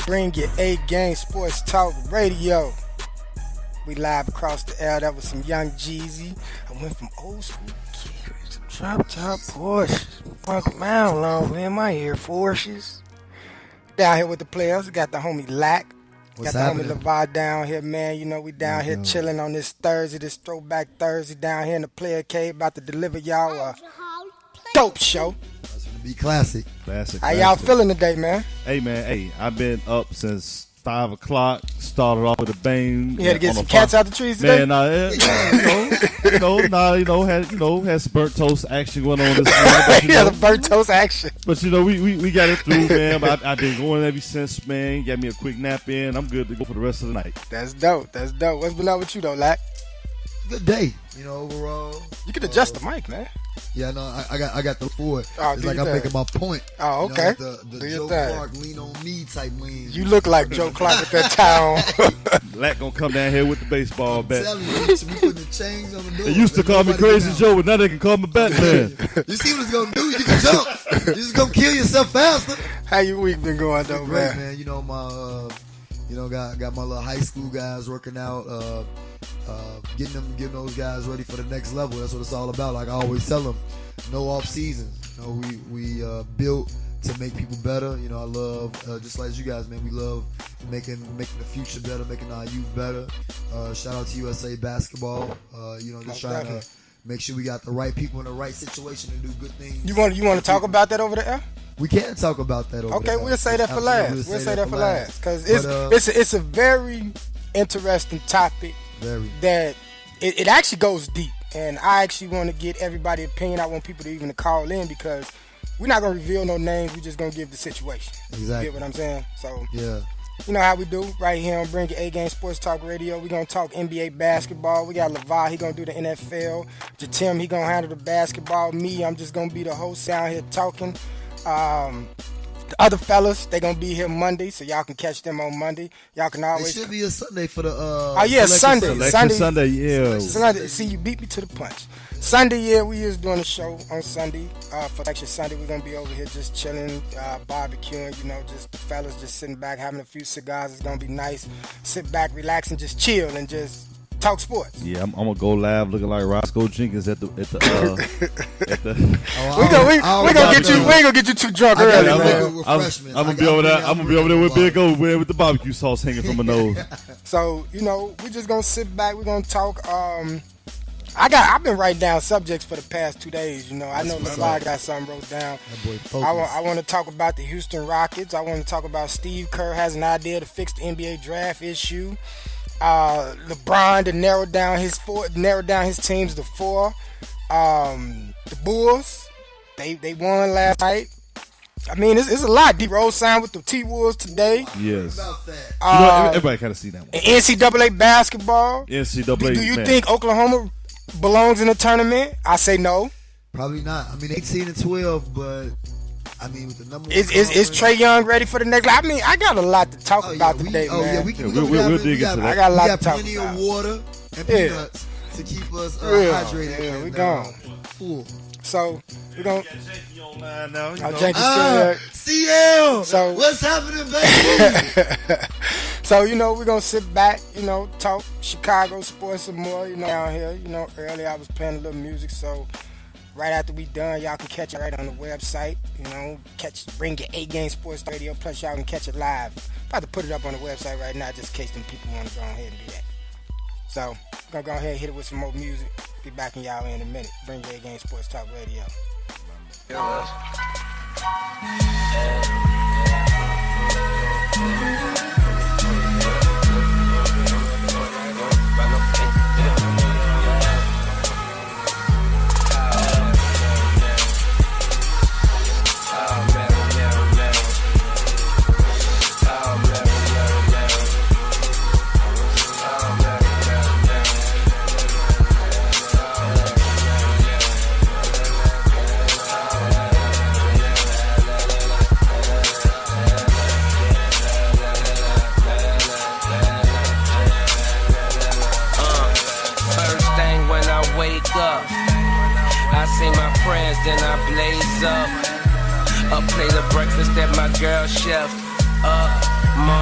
Bring your A-Game Sports Talk Radio. We live across the air. That was some Young Jeezy. I went from old school kickers to drop top Porsches. Fuck man, long man, my Air Forces. Down here with the players. We got the homie Lack. What's got the happening? homie LeVar down here, man. You know, we down here chilling on this Thursday, this throwback Thursday down here in the player cave. About to deliver y'all a dope show. That's gonna be classic. How y'all feeling today, man? Hey, man. Hey, I've been up since 5 o'clock. Started off with a bang. You had to get some cats out the trees today? Man, had some burnt toast action going on this morning. Yeah, the burnt toast action. But we got it through, man. But I've been going ever since, man. Got me a quick nap in. I'm good to go for the rest of the night. That's dope. That's dope. What's been up with you though, Lack? Good day, overall. You can adjust the mic, man. Yeah, no, I got the forward. Oh, it's like I'm making my point. Oh, okay. The do your Joe thing. Clark lean on me type lean. You look like Joe Clark at that time. Lack gonna come down here with the baseball bat. I'm telling you, we putting the chains on the door. They used to call me Crazy Joe, but now they can call me Batman. You see what it's gonna do? You can jump. You're just gonna kill yourself faster. How your week been going though, Great, man? My got my little high school guys working out, getting those guys ready for the next level. That's what it's all about. Like I always tell them, no off seasons. We built to make people better. I love just like you guys, man. We love making the future better, making our youth better. Shout out to USA Basketball. Just trying to make sure we got the right people in the right situation to do good things. You want to talk about that over there? We can talk about that over Okay, there. we'll say that for last. We'll say that for last because it's a very interesting topic. That it actually goes deep, and I actually want to get everybody's opinion. I want people to even call in because we're not gonna reveal no names. We're just gonna give the situation. Exactly. You get what I'm saying? So yeah. You know how we do right here on Bring Your A-Game Sports Talk Radio. We're going to talk NBA basketball. We got LeVar, he going to do the NFL. Jatim, he going to handle the basketball. Me, I'm just going to be the host out here talking. The other fellas, they going to be here Monday, so y'all can catch them on Monday. Y'all can always... It should be a Sunday for the... Sunday. Sunday, yeah. Sunday. See, you beat me to the punch. Sunday, yeah, we is doing a show on Sunday. For Selection Sunday, we're going to be over here just chilling, barbecuing, just the fellas just sitting back, having a few cigars. It's going to be nice. Sit back, relax, and just chill and just talk sports. Yeah, I'm going to go live looking like Roscoe Jenkins at the we ain't gonna get you too drunk early, man. I'm gonna be over there with Big O with the barbecue sauce hanging from my nose. So, we're just gonna sit back, we're gonna talk. I've been writing down subjects for the past 2 days. I know LeVar got something wrote down. I want to talk about the Houston Rockets. I want to talk about Steve Kerr has an idea to fix the NBA draft issue. LeBron to narrow down his teams to 4. The Bulls, they won last night. I mean, it's a lot. D-Rose signed with the T-Wolves today. Yes. About that. Everybody kind of see that one. NCAA basketball. NCAA. Do you think Oklahoma belongs in the tournament? I say no. Probably not. I mean, 18 and 12, but with the number one. Is Trae Young ready for the next? I mean, I got a lot to talk about today, man. We'll dig into that. I got a lot to talk about. Plenty of water and peanuts to keep us hydrated. Yeah, we gone. Full. So we're gonna. Janky online now. CL. So what's happening, baby? So we're gonna sit back, talk Chicago sports some more, down here. Earlier I was playing a little music, so right after we done, y'all can catch it right on the website. Bring your A-Game Sports Radio. Plus y'all can catch it live. About to put it up on the website right now, just in case them people want to go ahead and do that. So we're gonna go ahead and hit it with some more music. Be back in y'all in a minute. Bring your A-Game Sports Talk Radio. Then I blaze up. A plate of breakfast that my girl chef up.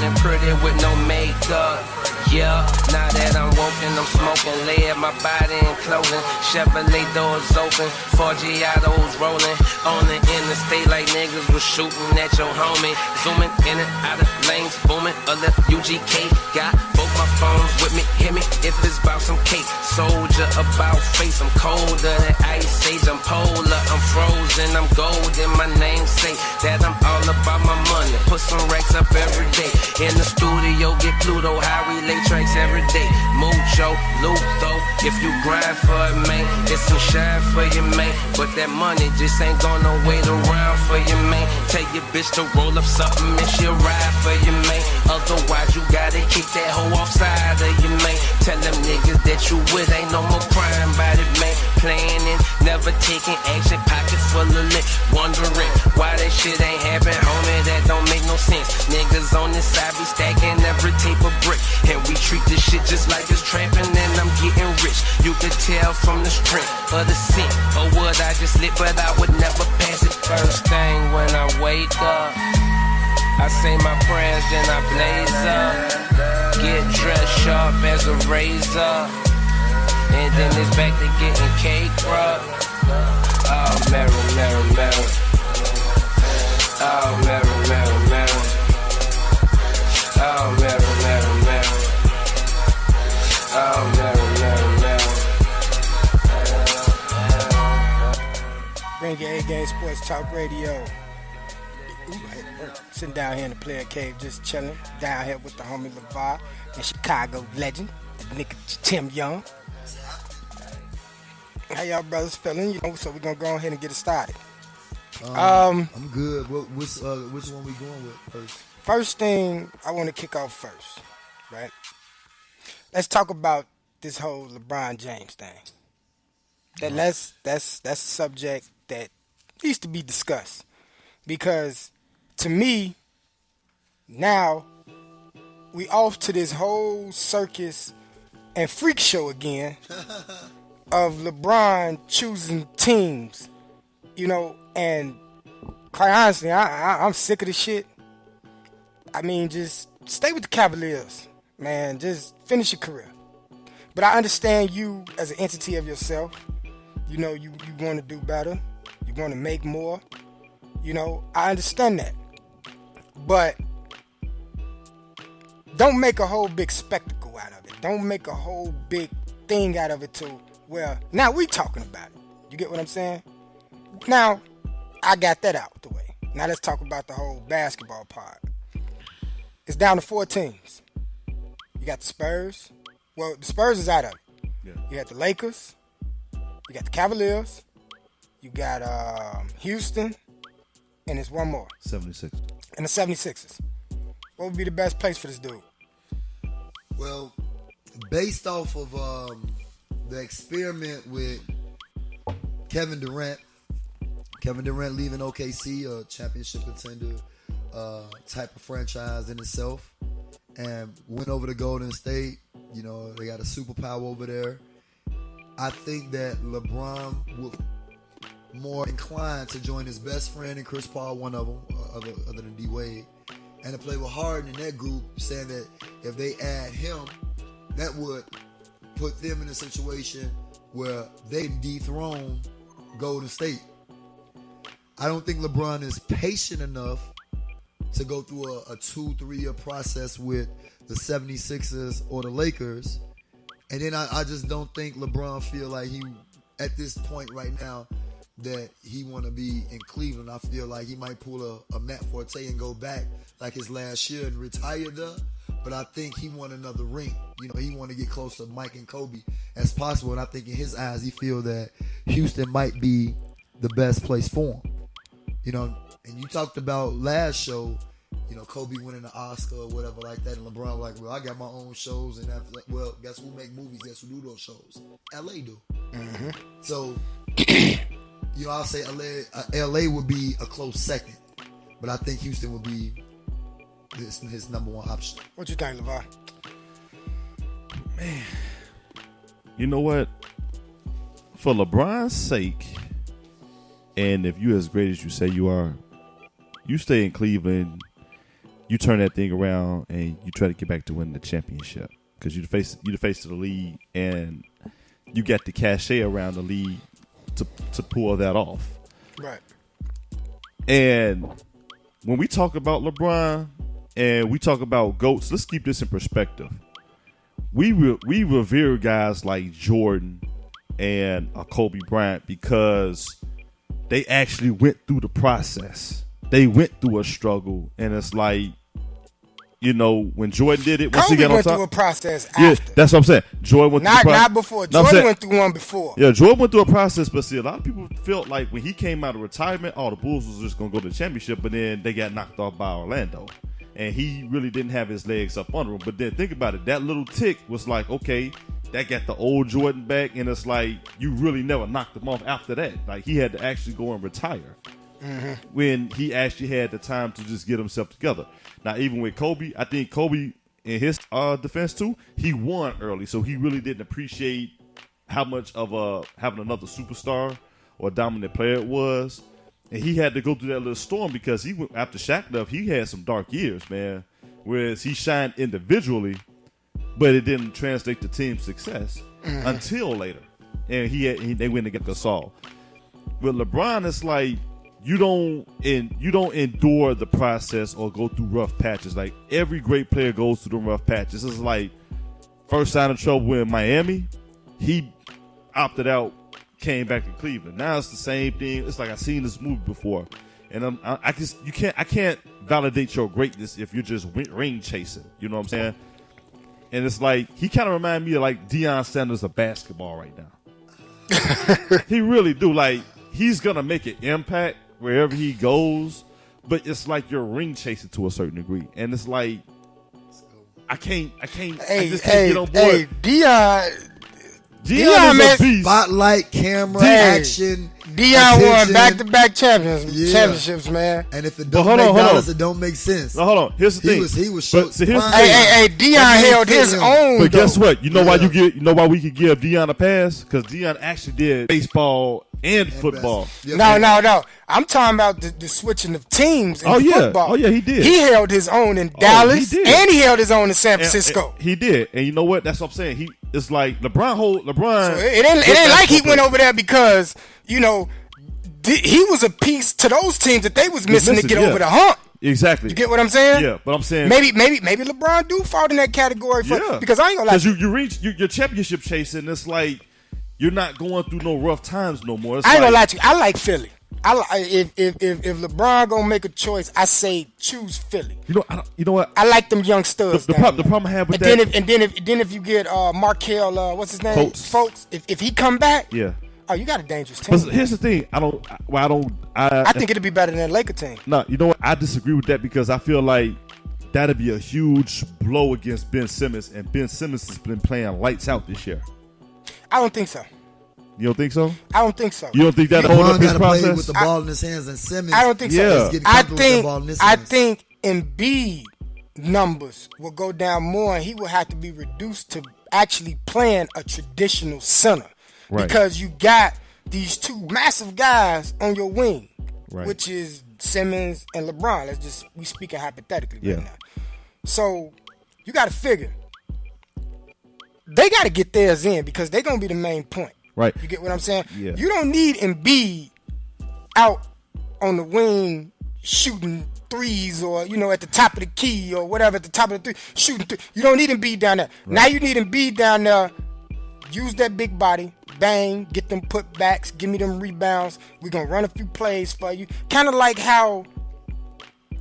morning pretty with no makeup. Yeah, now that I'm woken, I'm smoking lead, my body in clothing. Chevrolet doors open, 4 Giottos rolling. On the interstate like niggas was shooting at your homie. Zooming in and out of lanes, booming. A little UGK, got both my phones with me. Hit me if it's about some cake. Soldier about face, I'm colder than ice age. I'm polar, I'm frozen, I'm golden. My name say that I'm all about my money. Put some racks up every day. In the studio, get Pluto, how we lay tracks every day. Mucho, Luto, if you grind for it, man, it's some shine for you, man. But that money just ain't gonna wait around for you, man. Tell your bitch to roll up something and she'll ride for you, man. Otherwise, you gotta kick that hoe offside of you, man. Tell them niggas that you with ain't no more crime about it, man. Planning, never taking action, pocket full of lit. Wondering why that shit ain't happen, homie, that don't make no sense. Niggas on this side be stacking every tape of brick. And we treat this shit just like it's trapping and I'm getting rich. You can tell from the strength of the scent. Or would I just lit, but I would never pass it. First thing when I wake up, I say my prayers, then I blaze up. Get dressed sharp as a razor. And then it's back to getting cake rub. Oh, Mary, Mary, Mary. Oh, Mary, Mary, Mary. Oh, Mary, Mary, Mary. Oh, Mary, Mary, Mary. Bring your A-Game Sports Talk Radio. Sitting down here in the player cave, just chilling. Down here with the homie LeVar and Chicago legend, the nigga Tim Young. How y'all brothers feeling? You know, so we're gonna go ahead and get it started. I'm good. Which one we going with first? First thing I want to kick off first, right? Let's talk about this whole LeBron James thing. That's a subject that needs to be discussed because to me now we off to this whole circus and freak show again of LeBron choosing teams, you know, and quite honestly, I'm sick of this shit. I mean, just stay with the Cavaliers, man. Just finish your career. But I understand you as an entity of yourself. You know, you want to do better. You want to make more. You know, I understand that. But don't make a whole big spectacle out of it. Don't make a whole big thing out of it too. Well, now we talking about it. You get what I'm saying? Now, I got that out the way. Now let's talk about the whole basketball part. It's down to 4 teams. You got the Spurs. Well, the Spurs is out of it. Yeah. You got the Lakers. You got the Cavaliers. You got Houston. And there's one more. 76. And the 76ers. What would be the best place for this dude? Well, based off of the experiment with Kevin Durant leaving OKC, a championship contender type of franchise in itself, and went over to Golden State. You know, they got a superpower over there. I think that LeBron would more inclined to join his best friend and Chris Paul, one of them, other than D Wade, and to play with Harden in that group, saying that if they add him, that would put them in a situation where they dethrone Golden State. I don't think LeBron is patient enough to go through a 2-3 year process with the 76ers or the Lakers. And then I just don't think LeBron feel like he, at this point right now, that he want to be in Cleveland. I feel like he might pull a Matt Forte and go back like his last year and retire there. But I think he want another ring. You know, he want to get close to Mike and Kobe as possible. And I think in his eyes, he feel that Houston might be the best place for him. You know, and you talked about last show, you know, Kobe winning an Oscar or whatever like that. And LeBron like, well, I got my own shows. And that's like, well, guess who make movies? Guess who do those shows? LA do. Mm-hmm. So, you know, I'll say LA would be a close second. But I think Houston would be his number one option. What you think, LeVar? Man, you know what? For LeBron's sake, and if you're as great as you say you are, you stay in Cleveland. you turn that thing around and you try to get back to winning the championship because you the face of the league and you got the cachet around the league to pull that off. Right. And when we talk about LeBron and we talk about GOATs, let's keep this in perspective. We revere guys like Jordan and Kobe Bryant because they actually went through the process. They went through a struggle, and it's like, you know, when Jordan did it, once Kobe he got on went top, through a process after. yeah, that's what I'm saying. Jordan went through Not before. Jordan went through one before. Yeah, Jordan went through a process, but see, a lot of people felt like when he came out of retirement, the Bulls was just going to go to the championship, but then they got knocked off by Orlando. And he really didn't have his legs up under him. But then think about it. That little tick was like, okay, that got the old Jordan back. And it's like, you really never knocked him off after that. Like, he had to actually go and retire when he actually had the time to just get himself together. Now, even with Kobe, I think Kobe, in his defense too, he won early. So he really didn't appreciate how much of having another superstar or a dominant player it was. And he had to go through that little storm because he went after Shaq left. He had some dark years, man. Whereas he shined individually, but it didn't translate to team success until later. And they went and got Gasol. With LeBron, it's like you don't endure the process or go through rough patches. Like every great player goes through the rough patches. It's like first sign of trouble in Miami, he opted out. Came back to Cleveland. Now it's the same thing. It's like I've seen this movie before, and I can't validate your greatness if you're just ring chasing. You know what I'm saying? And it's like he kind of remind me of like Deion Sanders of basketball right now. He really do. Like he's gonna make an impact wherever he goes, but it's like you're ring chasing to a certain degree, and it's like I just can't get on board. Hey, Deion is a beast. Spotlight, camera, action. Deion won back-to-back championships, man. And if it don't make dollars, it don't make sense. No, hold on. Here's the thing. He was short. Deion held his own. But guess what? You know why why we could give Deion a pass? Because Deion actually did baseball and football. No. I'm talking about the switching of teams in football. Oh, yeah, he did. He held his own in Dallas, and he held his own in San Francisco. He did. And you know what? That's what I'm saying. It's like LeBron. So it ain't like he went over there because, you know, he was a piece to those teams that they was missing to get over the hump. Exactly. You get what I'm saying? Yeah, but I'm saying maybe LeBron do fall in that category because I ain't gonna lie. Because you reach your championship chasing. It's like you're not going through no rough times no more. I ain't gonna lie to you. I like Philly. If LeBron gonna make a choice, I say choose Philly. You know what? I like them young studs. The problem I have with that. And then if you get Markelle, what's his name? Folks. If he come back, yeah. Oh, you got a dangerous team. But here's the thing. I think it'll be better than that Laker team. No, you know what? I disagree with that because I feel like that'd be a huge blow against Ben Simmons, and Ben Simmons has been playing lights out this year. I don't think so. You don't think so? I don't think so. You don't think that'll hold up his process? Play with the ball in his hands, and Simmons. I don't think so. I think Embiid numbers will go down more, and he will have to be reduced to actually playing a traditional center. Right. Because you got these two massive guys on your wing, which is Simmons and LeBron. We speaking hypothetically right now. So you got to figure they got to get theirs in because they're gonna be the main point. Right. You get what I'm saying? Yeah. You don't need Embiid out on the wing shooting threes or, you know, at the top of the key or whatever, at the top of the three, shooting three. You don't need Embiid down there. Right. Now you need Embiid down there. Use that big body. Bang. Get them putbacks. Give me them rebounds. We're going to run a few plays for you. Kind of like how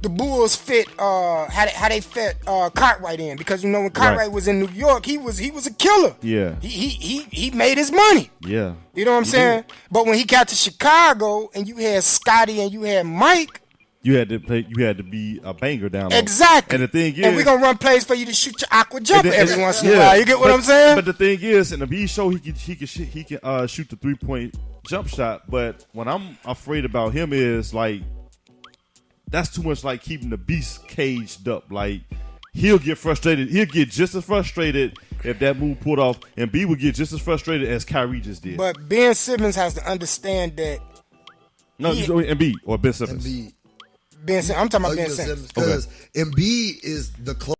the Bulls fit, how they fit Cartwright in. Because, you know, when Cartwright was in New York, he was a killer. Yeah. He made his money. Yeah. You know what I'm saying? But when he got to Chicago and you had Scotty and you had Mike, you had to be a banger down there. Exactly. And the thing is, and we're gonna run plays for you to shoot your aqua jumper every once in a while. You get what I'm saying? But the thing is, in the B show, he can shoot the 3-point jump shot. But what I'm afraid about him is like that's too much like keeping the beast caged up. Like he'll get frustrated. He'll get just as frustrated if that move pulled off, and B will get just as frustrated as Kyrie just did. But Ben Simmons has to understand that. No, Embiid or Ben Simmons. Embiid. I'm talking about Ben Simmons. Because Embiid is the close.